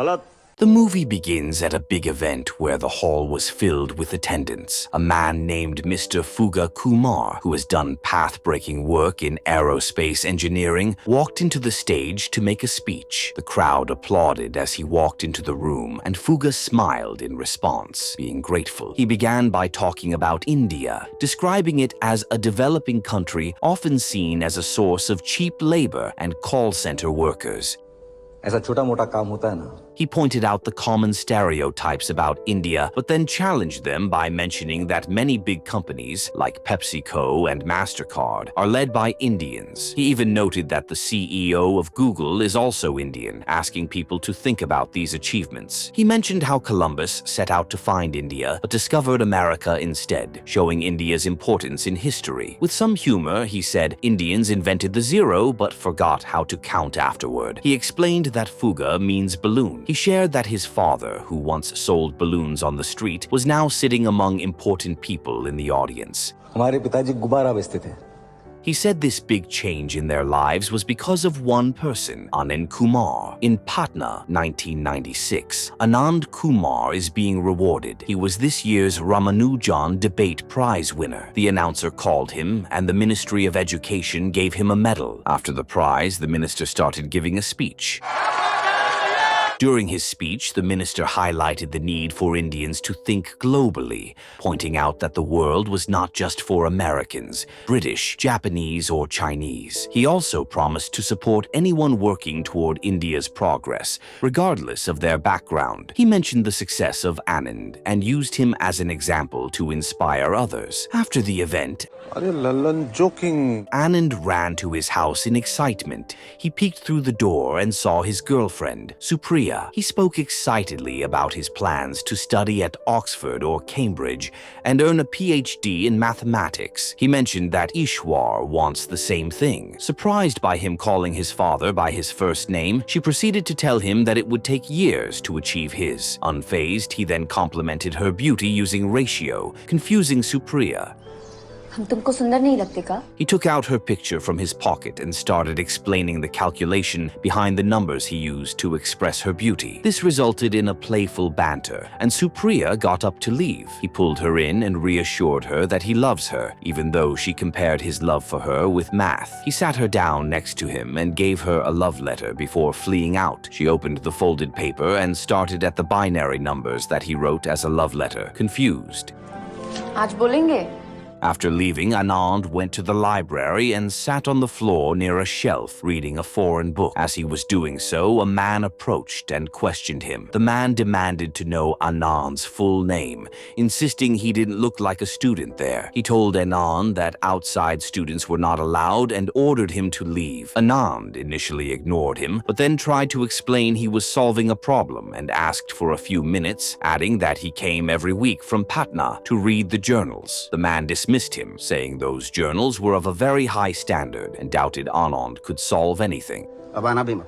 The movie begins at a big event where the hall was filled with attendants. A man named Mr. Fuga Kumar, who has done path-breaking work in aerospace engineering, walked into the stage to make a speech. The crowd applauded as he walked into the room, and Fuga smiled in response, being grateful. He began by talking about India, describing it as a developing country often seen as a source of cheap labor and call center workers. ऐसा छोटा मोटा काम होता है ना. He pointed out the common stereotypes about India, but then challenged them by mentioning that many big companies, like PepsiCo and MasterCard, are led by Indians. He even noted that the CEO of Google is also Indian, asking people to think about these achievements. He mentioned how Columbus set out to find India, but discovered America instead, showing India's importance in history. With some humor, he said Indians invented the zero, but forgot how to count afterward. He explained that Fuga means balloon. He shared that his father, who once sold balloons on the street, was now sitting among important people in the audience. हमारे पिताजी गुब्बारा बेचते थे. He said this big change in their lives was because of one person, Anand Kumar. In Patna, 1996, Anand Kumar is being rewarded. He was this year's Ramanujan Debate Prize winner. The announcer called him, and the Ministry of Education gave him a medal. After the prize, the minister started giving a speech. During his speech, the minister highlighted the need for Indians to think globally, pointing out that the world was not just for Americans, British, Japanese, or Chinese. He also promised to support anyone working toward India's progress, regardless of their background. He mentioned the success of Anand and used him as an example to inspire others. After the event, Anand ran to his house in excitement. He peeked through the door and saw his girlfriend, Supriya. He spoke excitedly about his plans to study at Oxford or Cambridge and earn a PhD in mathematics. He mentioned that Ishwar wants the same thing. Surprised by him calling his father by his first name, she proceeded to tell him that it would take years to achieve his. Unfazed, he then complimented her beauty using ratio, confusing Supriya. हम तुमको सुंदर नहीं लगते का? He took out her picture from his pocket and started explaining the calculation behind the numbers he used to express her beauty. This resulted in a playful banter, and Supriya got up to leave. He pulled her in and reassured her that he loves her, even though she compared his love for her with math. He sat her down next to him and gave her a love letter before fleeing out. She opened the folded paper and started at the binary numbers that he wrote as a love letter, confused. आज बोलेंगे? After leaving, Anand went to the library and sat on the floor near a shelf reading a foreign book. As he was doing so, a man approached and questioned him. The man demanded to know Anand's full name, insisting he didn't look like a student there. He told Anand that outside students were not allowed and ordered him to leave. Anand initially ignored him, but then tried to explain he was solving a problem and asked for a few minutes, adding that he came every week from Patna to read the journals. The man dismissed him, saying those journals were of a very high standard and doubted Anand could solve anything. अब आना भी मत.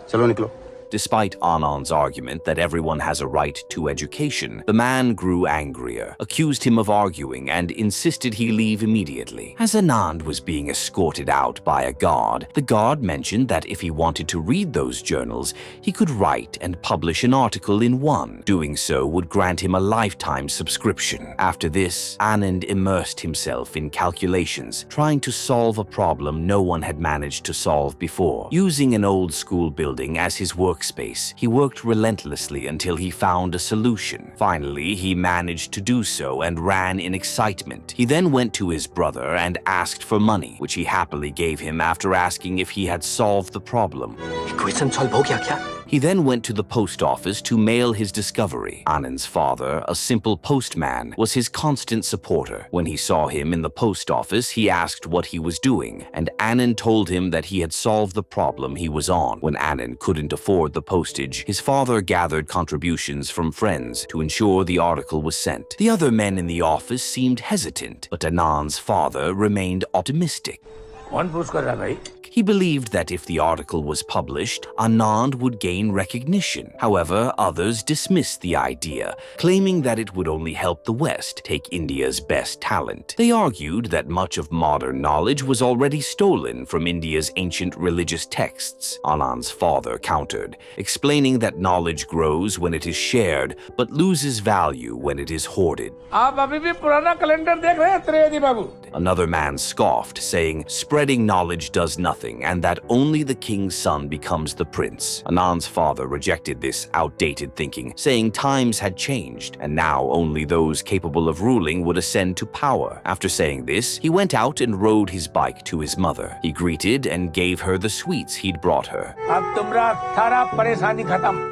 चलो निकलो. Despite Anand's argument that everyone has a right to education, the man grew angrier, accused him of arguing, and insisted he leave immediately. As Anand was being escorted out by a guard, the guard mentioned that if he wanted to read those journals, he could write and publish an article in one. Doing so would grant him a lifetime subscription. After this, Anand immersed himself in calculations, trying to solve a problem no one had managed to solve before. Using an old school building as his workspace, he worked relentlessly until he found a solution. Finally, he managed to do so and ran in excitement. He then went to his brother and asked for money, which he happily gave him after asking if he had solved the problem. He then went to the post office to mail his discovery. Anand's father, a simple postman, was his constant supporter. When he saw him in the post office, he asked what he was doing, and Anand told him that he had solved the problem he was on. When Anand couldn't afford the postage, his father gathered contributions from friends to ensure the article was sent. The other men in the office seseemed hesitant, but Anand's father remained optimistic. He believed that if the article was published, Anand would gain recognition. However, others dismissed the idea, claiming that it would only help the West take India's best talent. They argued that much of modern knowledge was already stolen from India's ancient religious texts. Anand's father countered, explaining that knowledge grows when it is shared, but loses value when it is hoarded. Another man scoffed, saying, spreading knowledge does nothing and that only the king's son becomes the prince. Anand's father rejected this outdated thinking, saying times had changed and now only those capable of ruling would ascend to power. After saying this, he went out and rode his bike to his mother. He greeted and gave her the sweets he'd brought her.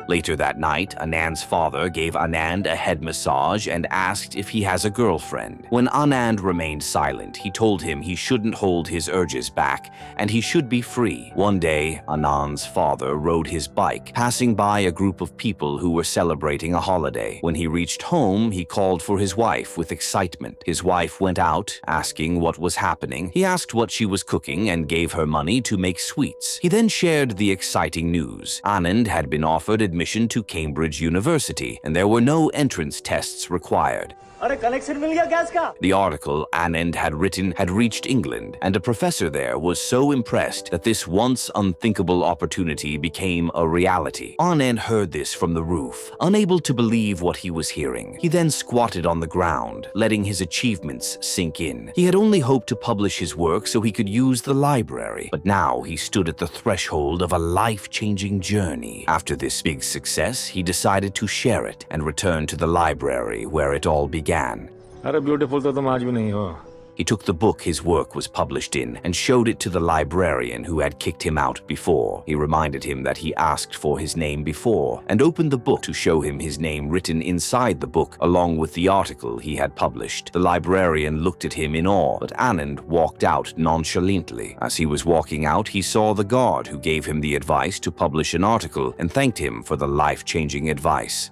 Later that night, Anand's father gave Anand a head massage and asked if he has a girlfriend. When Anand remained silent, he told him he shouldn't hold his urges back and he should be free. One day, Anand's father rode his bike, passing by a group of people who were celebrating a holiday. When he reached home, he called for his wife with excitement. His wife went out, asking what was happening. He asked what she was cooking and gave her money to make sweets. He then shared the exciting news. Anand had been offered admission to Cambridge University, and there were no entrance tests required. The article Anand had written had reached England, and a professor there was so impressed that this once unthinkable opportunity became a reality. Anand heard this from the roof, unable to believe what he was hearing. He then squatted on the ground, letting his achievements sink in. He had only hoped to publish his work so he could use the library, but now he stood at the threshold of a life-changing journey. After this big success, he decided to share it and return to the library where it all began. He took the book his work was published in and showed it to the librarian who had kicked him out before. He reminded him that he asked for his name before and opened the book to show him his name written inside the book along with the article he had published. The librarian looked at him in awe, but Anand walked out nonchalantly. As he was walking out, he saw the guard who gave him the advice to publish an article and thanked him for the life-changing advice.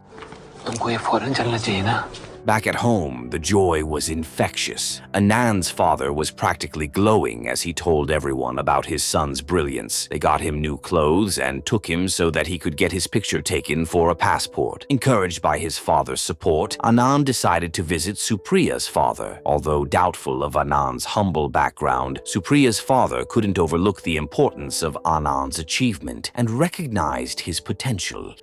Back at home, the joy was infectious. Anand's father was practically glowing as he told everyone about his son's brilliance. They got him new clothes and took him so that he could get his picture taken for a passport. Encouraged by his father's support, Anand decided to visit Supriya's father. Although doubtful of Anand's humble background, Supriya's father couldn't overlook the importance of Anand's achievement and recognized his potential.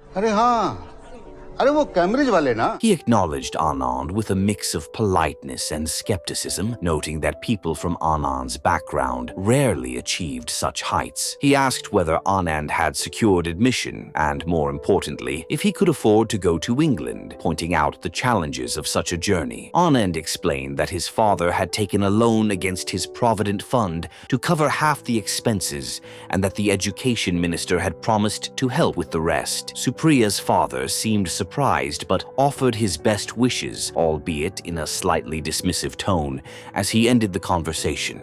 He acknowledged Anand with a mix of politeness and skepticism, noting that people from Anand's background rarely achieved such heights. He asked whether Anand had secured admission and, more importantly, if he could afford to go to England, pointing out the challenges of such a journey. Anand explained that his father had taken a loan against his Provident Fund to cover half the expenses and that the education minister had promised to help with the rest. Supriya's father seemed surprised but offered his best wishes, albeit in a slightly dismissive tone, as he ended the conversation.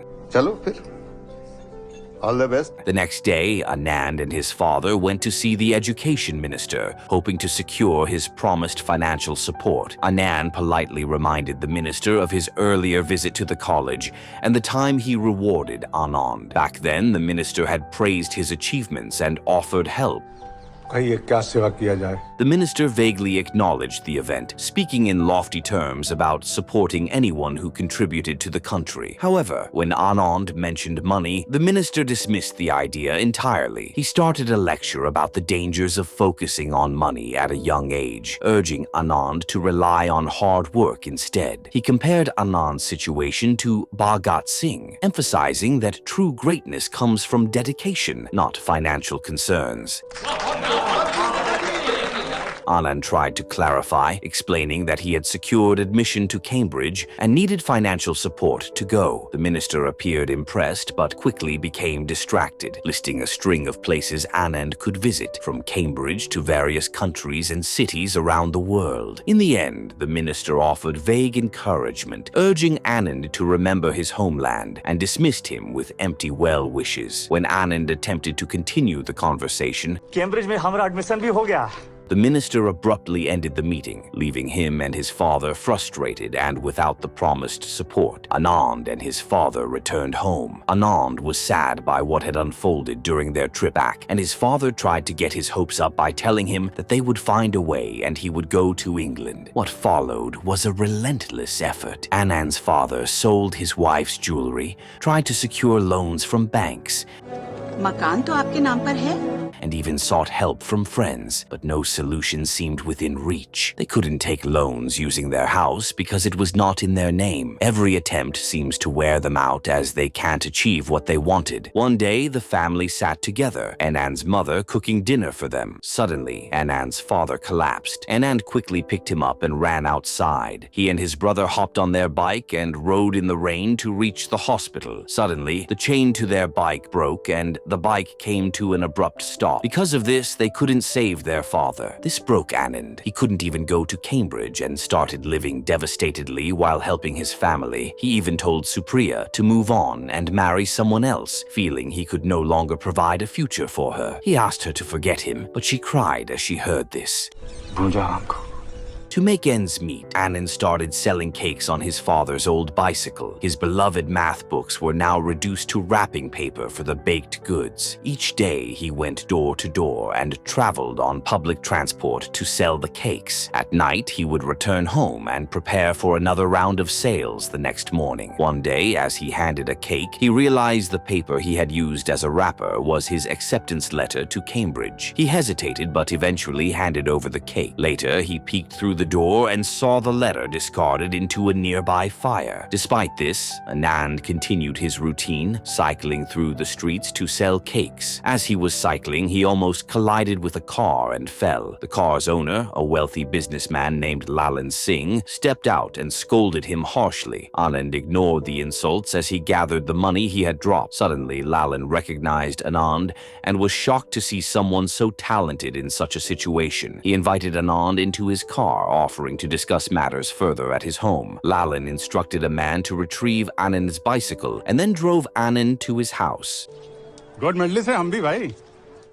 All the best. The next day, Anand and his father went to see the education minister, hoping to secure his promised financial support. Anand politely reminded the minister of his earlier visit to the college and the time he rewarded Anand. Back then, the minister had praised his achievements and offered help. The minister vaguely acknowledged the event, speaking in lofty terms about supporting anyone who contributed to the country. However, when Anand mentioned money, the minister dismissed the idea entirely. He started a lecture about the dangers of focusing on money at a young age, urging Anand to rely on hard work instead. He compared Anand's situation to Bhagat Singh, emphasizing that true greatness comes from dedication, not financial concerns. Anand tried to clarify, explaining that he had secured admission to Cambridge and needed financial support to go. The minister appeared impressed but quickly became distracted, listing a string of places Anand could visit, from Cambridge to various countries and cities around the world. In the end, the minister offered vague encouragement, urging Anand to remember his homeland, and dismissed him with empty well wishes. When Anand attempted to continue the conversation, The minister abruptly ended the meeting, leaving him and his father frustrated and without the promised support. Anand and his father returned home. Anand was sad by what had unfolded during their trip back, and his father tried to get his hopes up by telling him that they would find a way and he would go to England. What followed was a relentless effort. Anand's father sold his wife's jewelry, tried to secure loans from banks, मकान तो आपके नाम पर है? and even sought help from friends, but no solution seemed within reach. They couldn't take loans using their house because it was not in their name. Every attempt seems to wear them out as they can't achieve what they wanted. One day, the family sat together, Anand's mother cooking dinner for them. Suddenly, Anand's father collapsed. Anand quickly picked him up and ran outside. He and his brother hopped on their bike and rode in the rain to reach the hospital. Suddenly, the chain to their bike broke and the bike came to an abrupt stop. Because of this, they couldn't save their father. This broke Anand. He couldn't even go to Cambridge and started living devastatedly while helping his family. He even told Supriya to move on and marry someone else, feeling he could no longer provide a future for her. He asked her to forget him, but she cried as she heard this. To make ends meet, Anand started selling cakes on his father's old bicycle. His beloved math books were now reduced to wrapping paper for the baked goods. Each day, he went door to door and traveled on public transport to sell the cakes. At night, he would return home and prepare for another round of sales the next morning. One day, as he handed a cake, he realized the paper he had used as a wrapper was his acceptance letter to Cambridge. He hesitated but eventually handed over the cake. Later, he peeked through the door and saw the letter discarded into a nearby fire. Despite this, Anand continued his routine, cycling through the streets to sell cakes. As he was cycling, he almost collided with a car and fell. The car's owner, a wealthy businessman named Lalan Singh, stepped out and scolded him harshly. Anand ignored the insults as he gathered the money he had dropped. Suddenly, Lalan recognized Anand and was shocked to see someone so talented in such a situation. He invited Anand into his car, offering to discuss matters further at his home. Lalan instructed a man to retrieve Anand's bicycle and then drove Anand to his house. God medalist hai hum bhi bhai.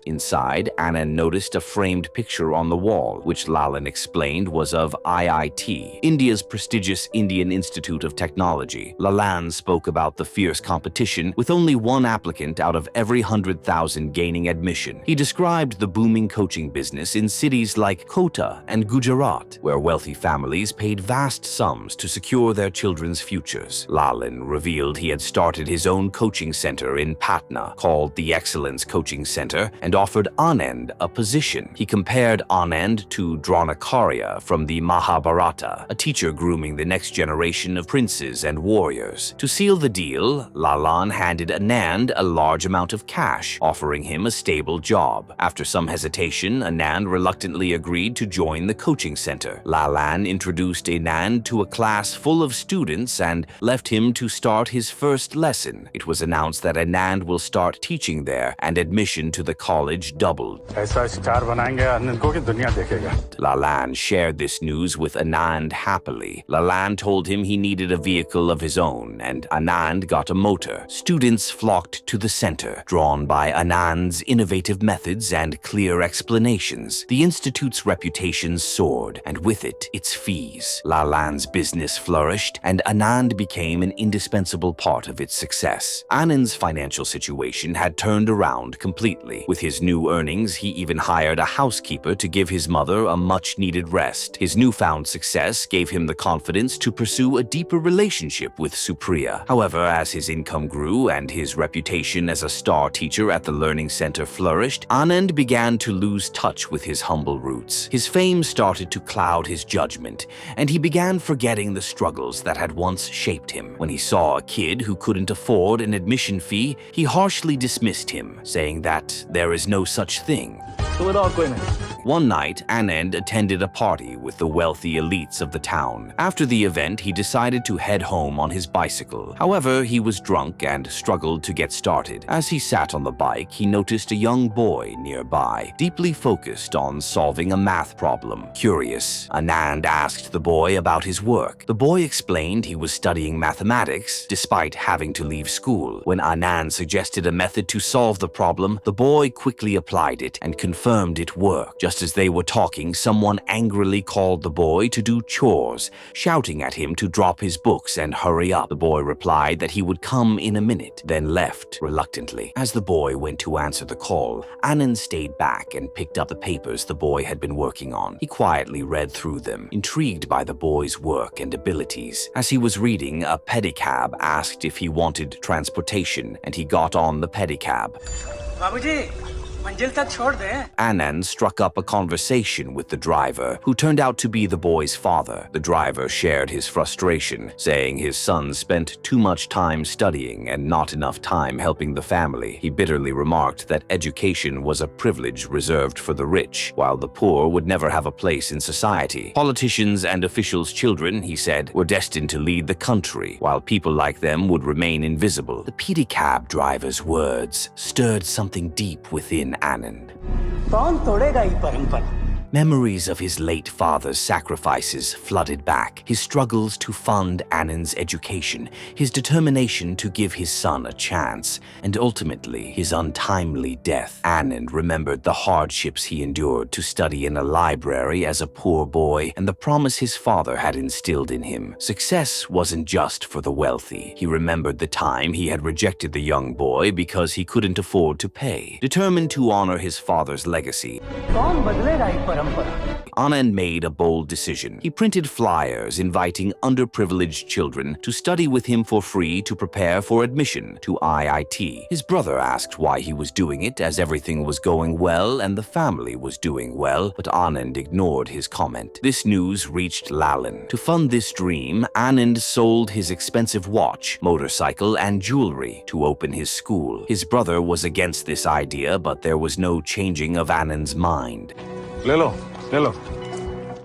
Inside, Anand noticed a framed picture on the wall, which Lalan explained was of IIT, India's prestigious Indian Institute of Technology. Lalan spoke about the fierce competition, with only one applicant out of every 100,000 gaining admission. He described the booming coaching business in cities like Kota and Gujarat, where wealthy families paid vast sums to secure their children's futures. Lalan revealed he had started his own coaching center in Patna, called the Excellence Coaching Center, and offered Anand a position. He compared Anand to Dronakarya from the Mahabharata, a teacher grooming the next generation of princes and warriors. To seal the deal, Lalan handed Anand a large amount of cash, offering him a stable job. After some hesitation, Anand reluctantly agreed to join the coaching center. Lalan introduced Anand to a class full of students and left him to start his first lesson. It was announced that Anand will start teaching there, and admission to the college doubled. ऐसा star बनाएंगे आनंद को कि दुनिया देखेगा. Lalan shared this news with Anand happily. Lalan told him he needed a vehicle of his own, and Anand got a motor. Students flocked to the center, drawn by Anand's innovative methods and clear explanations. The institute's reputation soared, and with it, its fees. Lalan's business flourished, and Anand became an indispensable part of its success. Anand's financial situation had turned around completely. With his new earnings, he even hired a housekeeper to give his mother a much-needed rest. His newfound success gave him the confidence to pursue a deeper relationship with Supriya. However, as his income grew and his reputation as a star teacher at the learning center flourished, Anand began to lose touch with his humble roots. His fame started to cloud his judgment, and he began forgetting the struggles that had once shaped him. When he saw a kid who couldn't afford an admission fee, he harshly dismissed him, saying that there is no such thing. One night, Anand attended a party with the wealthy elites of the town. After the event, he decided to head home on his bicycle. However, he was drunk and struggled to get started. As he sat on the bike, he noticed a young boy nearby, deeply focused on solving a math problem. Curious, Anand asked the boy about his work. The boy explained he was studying mathematics despite having to leave school. When Anand suggested a method to solve the problem, the boy quickly applied it and confirmed it worked. Just as they were talking, someone angrily called the boy to do chores, shouting at him to drop his books and hurry up. The boy replied that he would come in a minute, then left reluctantly. As the boy went to answer the call, Anand stayed back and picked up the papers the boy had been working on. He quietly read through them, intrigued by the boy's work and abilities. As he was reading, a pedicab asked if he wanted transportation, and he got on the pedicab. Anand struck up a conversation with the driver, who turned out to be the boy's father. The driver shared his frustration, saying his son spent too much time studying and not enough time helping the family. He bitterly remarked that education was a privilege reserved for the rich, while the poor would never have a place in society. Politicians and officials' children, he said, were destined to lead the country, while people like them would remain invisible. The pedicab driver's words stirred something deep within Anand. Memories of his late father's sacrifices flooded back, his struggles to fund Anand's education, his determination to give his son a chance, and ultimately his untimely death. Anand remembered the hardships he endured to study in a library as a poor boy and the promise his father had instilled in him. Success wasn't just for the wealthy. He remembered the time he had rejected the young boy because he couldn't afford to pay. Determined to honor his father's legacy, Anand made a bold decision. He printed flyers inviting underprivileged children to study with him for free to prepare for admission to IIT. His brother asked why he was doing it, as everything was going well and the family was doing well, but Anand ignored his comment. This news reached Lalan. To fund this dream, Anand sold his expensive watch, motorcycle, and jewelry to open his school. His brother was against this idea, but there was no changing of Anand's mind. ले लो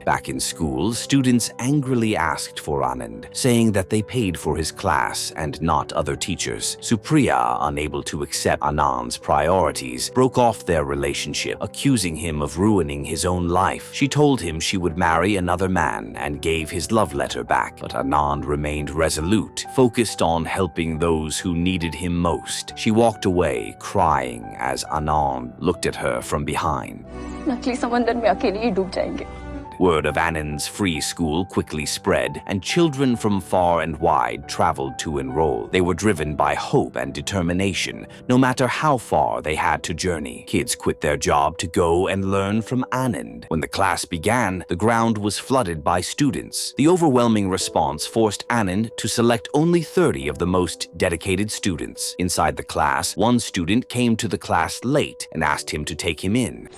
Back in school, students angrily asked for Anand, saying that they paid for his class and not other teachers. Supriya, unable to accept Anand's priorities, broke off their relationship, accusing him of ruining his own life. She told him she would marry another man and gave his love letter back, but Anand remained resolute, focused on helping those who needed him most. She walked away, crying as Anand looked at her from behind. नकली समंदर में अकेले ही डूब जाएंगे। Word of Anand's free school quickly spread, and children from far and wide traveled to enroll. They were driven by hope and determination, no matter how far they had to journey. Kids quit their job to go and learn from Anand. When the class began, the ground was flooded by students. The overwhelming response forced Anand to select only 30 of the most dedicated students. Inside the class, one student came to the class late and asked him to take him in.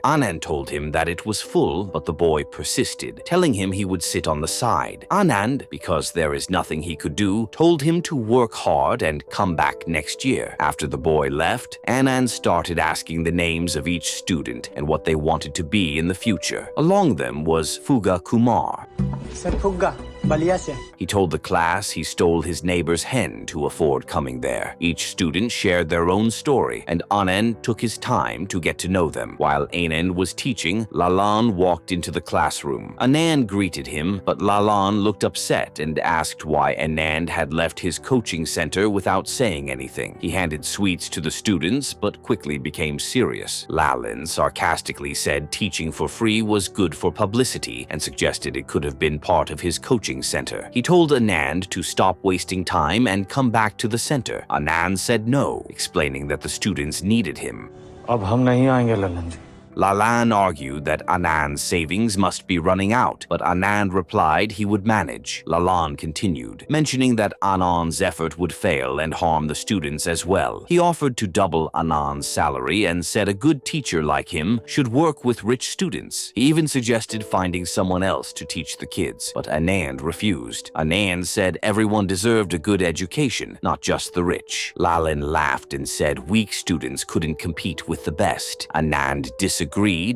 Anand told him that it was full, but the boy persisted, telling him he would sit on the side. Anand, because there is nothing he could do, told him to work hard and come back next year. After the boy left, Anand started asking the names of each student and what they wanted to be in the future. Along them was Fuga Kumar. Sir Fugga, Balia se. He told the class he stole his neighbor's hen to afford coming there. Each student shared their own story, and Anand took his time to get to know them. While Anand was teaching, Lalan walked into the classroom. Anand greeted him, but Lalan looked upset and asked why Anand had left his coaching center without saying anything. He handed sweets to the students, but quickly became serious. Lalan sarcastically said teaching for free was good for publicity and suggested it could have been part of his coaching center. He told Anand to stop wasting time and come back to the center. Anand said no, explaining that the students needed him. अब हम नहीं आएंगे ललन जी। Lalan argued that Anand's savings must be running out, but Anand replied he would manage. Lalan continued, mentioning that Anand's effort would fail and harm the students as well. He offered to double Anand's salary and said a good teacher like him should work with rich students. He even suggested finding someone else to teach the kids, but Anand refused. Anand said everyone deserved a good education, not just the rich. Lalan laughed and said weak students couldn't compete with the best. Anand disagreed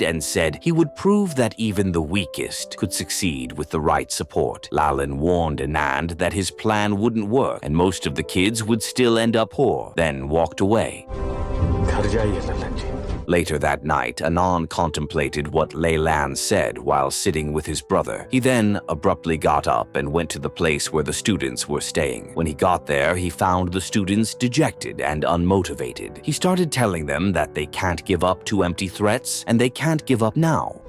and said he would prove that even the weakest could succeed with the right support. Lalan warned Anand that his plan wouldn't work and most of the kids would still end up poor, then walked away. घर घर जाइए ललन जी। Later that night, Anand contemplated what Laylan said while sitting with his brother. He then abruptly got up and went to the place where the students were staying. When he got there, he found the students dejected and unmotivated. He started telling them that they can't give up to empty threats and they can't give up now.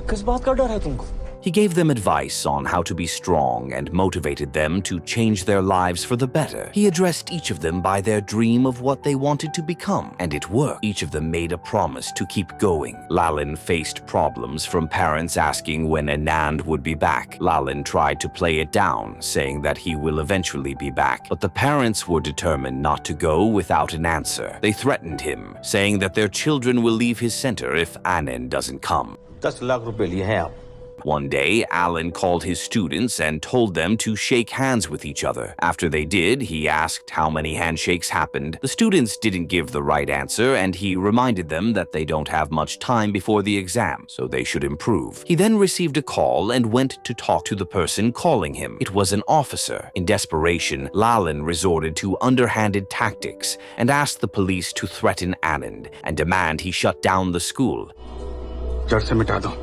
किस बात का डर है तुमको? He gave them advice on how to be strong and motivated them to change their lives for the better. He addressed each of them by their dream of what they wanted to become, and it worked. Each of them made a promise to keep going. Lalan faced problems from parents asking when Anand would be back. Lalan tried to play it down, saying that he will eventually be back, but the parents were determined not to go without an answer. They threatened him, saying that their children will leave his center if Anand doesn't come. 10 lakh रुपए लिए हैं आप। One day, Alan called his students and told them to shake hands with each other. After they did, he asked how many handshakes happened. The students didn't give the right answer, and he reminded them that they don't have much time before the exam, so they should improve. He then received a call and went to talk to the person calling him. It was an officer. In desperation, Lalan resorted to underhanded tactics and asked the police to threaten Anand and demand he shut down the school, जड़ से मिटा दो।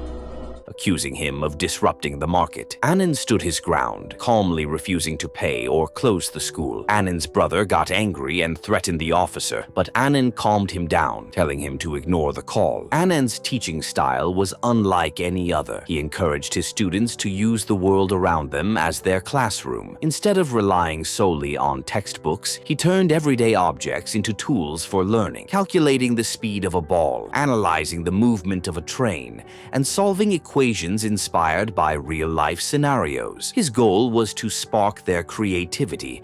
accusing him of disrupting the market. Anand stood his ground, calmly refusing to pay or close the school. Anand's brother got angry and threatened the officer, but Anand calmed him down, telling him to ignore the call. Anand's teaching style was unlike any other. He encouraged his students to use the world around them as their classroom. Instead of relying solely on textbooks, he turned everyday objects into tools for learning, calculating the speed of a ball, analyzing the movement of a train, and solving equations inspired by real-life scenarios. His goal was to spark their creativity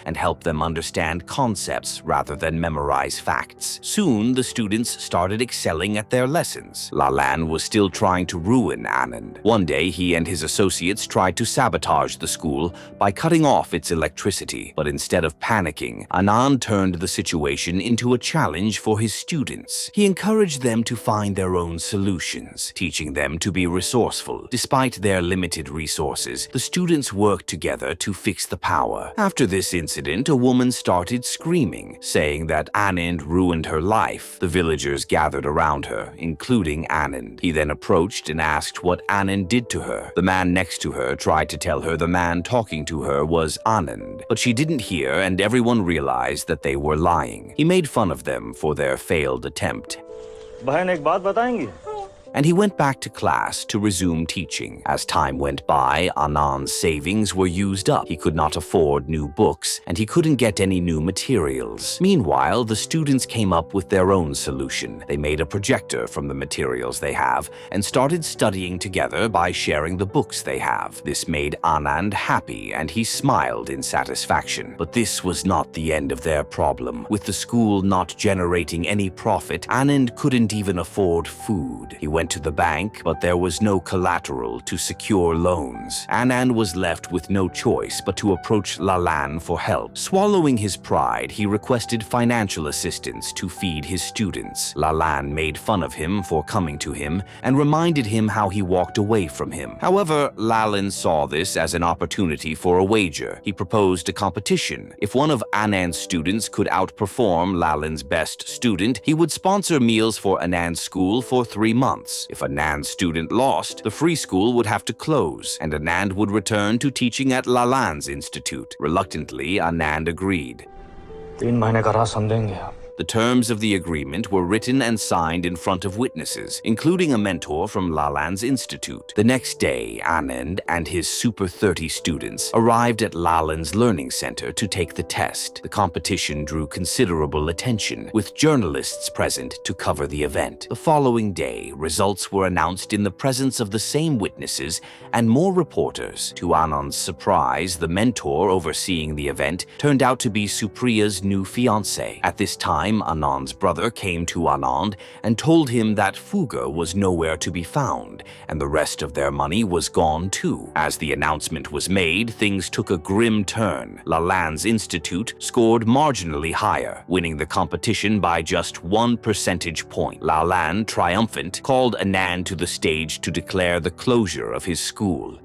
and help them understand concepts rather than memorize facts. Soon, the students started excelling at their lessons. Lalan was still trying to ruin Anand. One day, he and his associates tried to sabotage the school by cutting off its electricity. But instead of panicking, Anand turned the situation into a challenge for his students. He encouraged them to find their own solutions, teaching them to be resourceful. Despite their limited resources, the students worked together to fix the power. After this incident, a woman started screaming, saying that Anand ruined her life. The villagers gathered around her, including Anand. He then approached and asked what Anand did to her. The man next to her tried to tell her the man talking to her was Anand, but she didn't hear, and everyone realized that they were lying. He made fun of them for their failed attempt. बहन एक बात बताएंगी? And he went back to class to resume teaching. As time went by, Anand's savings were used up. He could not afford new books, and he couldn't get any new materials. Meanwhile, the students came up with their own solution. They made a projector from the materials they have and started studying together by sharing the books they have. This made Anand happy, and he smiled in satisfaction. But this was not the end of their problem. With the school not generating any profit, Anand couldn't even afford food. He went to the bank, but there was no collateral to secure loans. Anand was left with no choice but to approach Lalan for help. Swallowing his pride, he requested financial assistance to feed his students. Lalan made fun of him for coming to him and reminded him how he walked away from him. However, Lalan saw this as an opportunity for a wager. He proposed a competition. If one of Anand's students could outperform Lalan's best student, he would sponsor meals for Anand's school for 3 months. If Anand's student lost, the free school would have to close, and Anand would return to teaching at Lalan's institute. Reluctantly, Anand agreed. 3 महीने का ration देंगे आप? The terms of the agreement were written and signed in front of witnesses, including a mentor from Lalan's institute. The next day, Anand and his Super 30 students arrived at Lalan's learning center to take the test. The competition drew considerable attention, with journalists present to cover the event. The following day, results were announced in the presence of the same witnesses and more reporters. To Anand's surprise, the mentor overseeing the event turned out to be Supriya's new fiancé. At this time, Anand's brother came to Anand and told him that Fuga was nowhere to be found, and the rest of their money was gone too. As the announcement was made, things took a grim turn. Lalan's institute scored marginally higher, winning the competition by just 1 percentage point. Lalan, triumphant, called Anand to the stage to declare the closure of his school.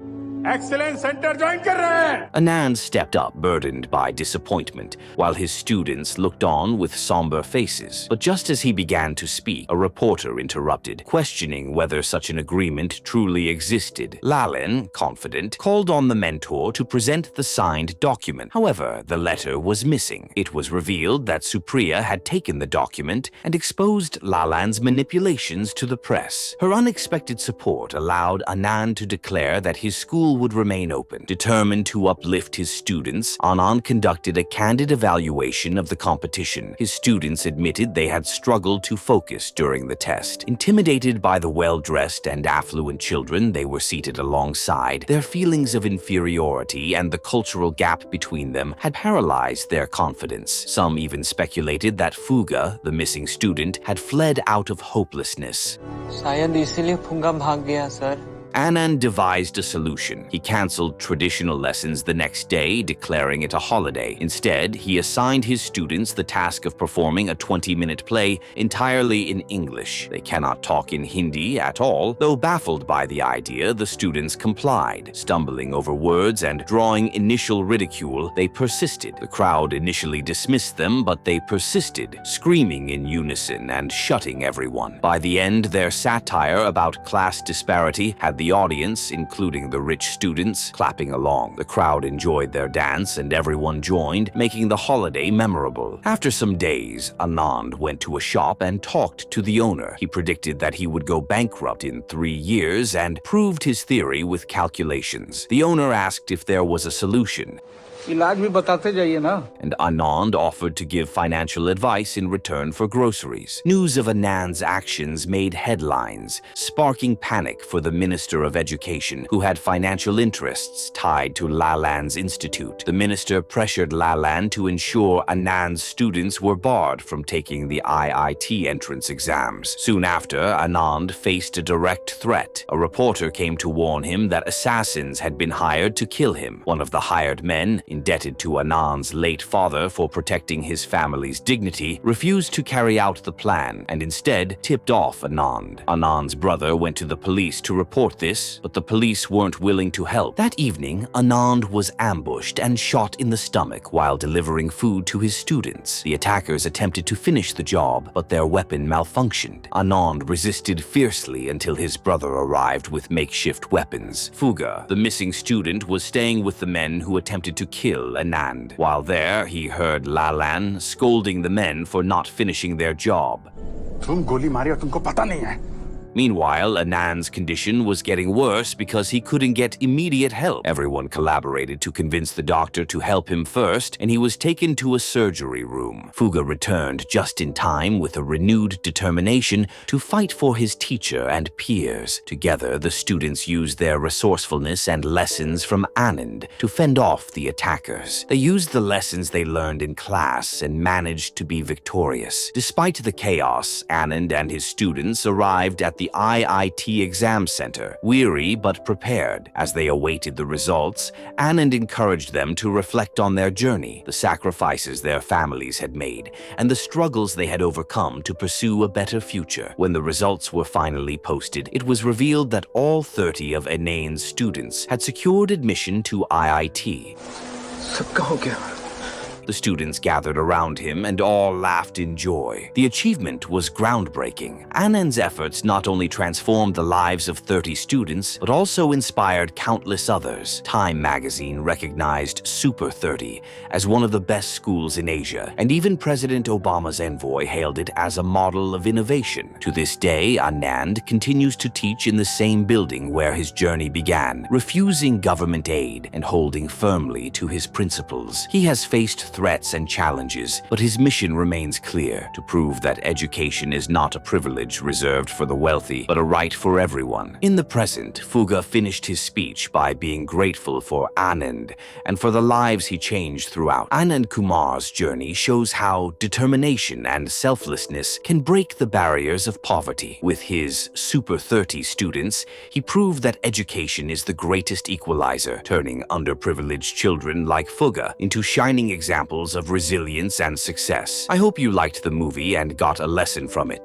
Excellence centre join कर रहे हैं। Anand stepped up, burdened by disappointment, while his students looked on with somber faces. But just as he began to speak, a reporter interrupted, questioning whether such an agreement truly existed. Lalan, confident, called on the mentor to present the signed document. However, the letter was missing. It was revealed that Supriya had taken the document and exposed Lalan's manipulations to the press. Her unexpected support allowed Anand to declare that his school would remain open. Determined to uplift his students, Anand conducted a candid evaluation of the competition. His students admitted they had struggled to focus during the test. Intimidated by the well-dressed and affluent children they were seated alongside, their feelings of inferiority and the cultural gap between them had paralyzed their confidence. Some even speculated that Fuga, the missing student, had fled out of hopelessness. शायद इसीलिए फुंगा भाग गया sir. Anand devised a solution. He canceled traditional lessons the next day, declaring it a holiday. Instead, he assigned his students the task of performing a 20-minute play entirely in English. They cannot talk in Hindi at all. Though baffled by the idea, the students complied. Stumbling over words and drawing initial ridicule, they persisted. The crowd initially dismissed them, but they persisted, screaming in unison and shutting everyone. By the end, their satire about class disparity had the audience, including the rich students, clapping along. The crowd enjoyed their dance and everyone joined, making the holiday memorable. After some days, Anand went to a shop and talked to the owner. He predicted that he would go bankrupt in 3 years and proved his theory with calculations. The owner asked if there was a solution. इलाज भी बताते जाइए ना। And Anand offered to give financial advice in return for groceries. News of Anand's actions made headlines, sparking panic for the Minister of Education, who had financial interests tied to Lalan's institute. The minister pressured Lalan to ensure Anand's students were barred from taking the IIT entrance exams. Soon after, Anand faced a direct threat. A reporter came to warn him that assassins had been hired to kill him. One of the hired men, indebted to Anand's late father for protecting his family's dignity, refused to carry out the plan and instead tipped off Anand. Anand's brother went to the police to report this, but the police weren't willing to help. That evening, Anand was ambushed and shot in the stomach while delivering food to his students. The attackers attempted to finish the job, but their weapon malfunctioned. Anand resisted fiercely until his brother arrived with makeshift weapons. Fuga, the missing student, was staying with the men who attempted to kill Anand. While there, he heard Lalan scolding the men for not finishing their job. तुम गोली मारी और तुमको पता नहीं है। Meanwhile, Anand's condition was getting worse because he couldn't get immediate help. Everyone collaborated to convince the doctor to help him first, and he was taken to a surgery room. Fuga returned just in time with a renewed determination to fight for his teacher and peers. Together, the students used their resourcefulness and lessons from Anand to fend off the attackers. They used the lessons they learned in class and managed to be victorious. Despite the chaos, Anand and his students arrived at the IIT exam center, weary but prepared. As they awaited the results, Anand encouraged them to reflect on their journey, the sacrifices their families had made, and the struggles they had overcome to pursue a better future. When the results were finally posted, it was revealed that all 30 of Anand's students had secured admission to IIT. सबका हो गया। The students gathered around him and all laughed in joy. The achievement was groundbreaking. Anand's efforts not only transformed the lives of 30 students, but also inspired countless others. Time magazine recognized Super 30 as one of the best schools in Asia, and even President Obama's envoy hailed it as a model of innovation. To this day, Anand continues to teach in the same building where his journey began, refusing government aid and holding firmly to his principles. He has faced threats and challenges, but his mission remains clear: to prove that education is not a privilege reserved for the wealthy, but a right for everyone. In the present, Fuga finished his speech by being grateful for Anand and for the lives he changed throughout. Anand Kumar's journey shows how determination and selflessness can break the barriers of poverty. With his Super 30 students, he proved that education is the greatest equalizer, turning underprivileged children like Fuga into shining examples of resilience and success. I hope you liked the movie and got a lesson from it.